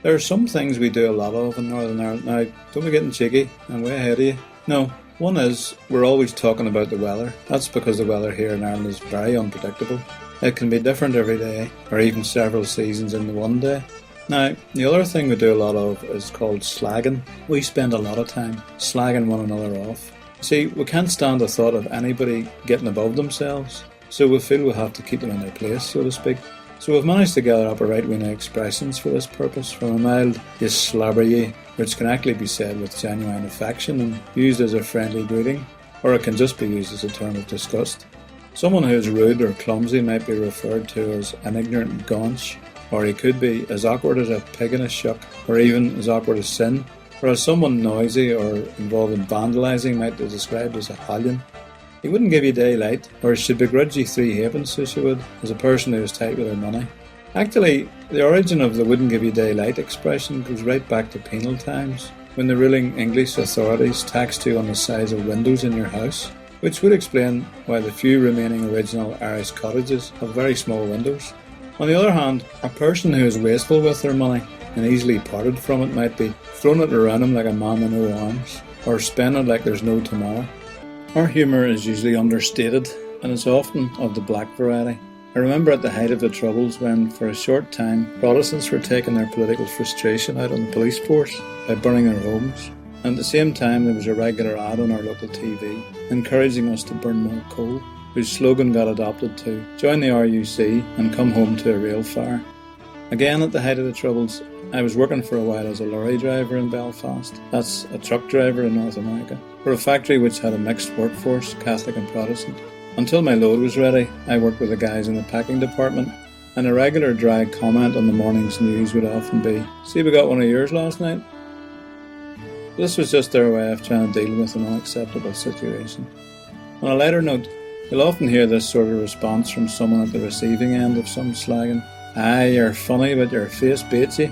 There are some things we do a lot of in Northern Ireland. Now, don't be getting cheeky, I'm way ahead of you. No, one is, we're always talking about the weather. That's because the weather here in Ireland is very unpredictable. It can be different every day, or even several seasons in the one day. Now, the other thing we do a lot of is called slagging. We spend a lot of time slagging one another off. See, we can't stand the thought of anybody getting above themselves, so we feel we have to keep them in their place, so to speak. So we've managed to gather up a right wing expressions for this purpose, from a mild "you slabber ye," which can actually be said with genuine affection and used as a friendly greeting, or it can just be used as a term of disgust. Someone who is rude or clumsy might be referred to as an ignorant gaunch, or he could be as awkward as a pig in a shuck, or even as awkward as sin, whereas someone noisy or involved in vandalising might be described as a hallion. He wouldn't give you daylight, or should begrudge you three halfpence, so she would, as a person who is tight with her money. Actually, the origin of the "wouldn't give you daylight" expression goes right back to penal times, when the ruling English authorities taxed you on the size of windows in your house, which would explain why the few remaining original Irish cottages have very small windows. On the other hand, a person who is wasteful with their money and easily parted from it might be throwing it around him like a man with no arms, or spending it like there's no tomorrow. Our humour is usually understated, and is often of the black variety. I remember at the height of the Troubles when, for a short time, Protestants were taking their political frustration out on the police force by burning their homes, and at the same time there was a regular ad on our local TV encouraging us to burn more coal, whose slogan got adopted to "Join the RUC and come home to a real fire." Again, at the height of the Troubles, I was working for a while as a lorry driver in Belfast, that's a truck driver in North America, for a factory which had a mixed workforce, Catholic and Protestant. Until my load was ready, I worked with the guys in the packing department, and a regular dry comment on the morning's news would often be, "See, we got one of yours last night?" This was just their way of trying to deal with an unacceptable situation. On a lighter note, you'll often hear this sort of response from someone at the receiving end of some slagging. "Aye, you're funny, but your face baits you."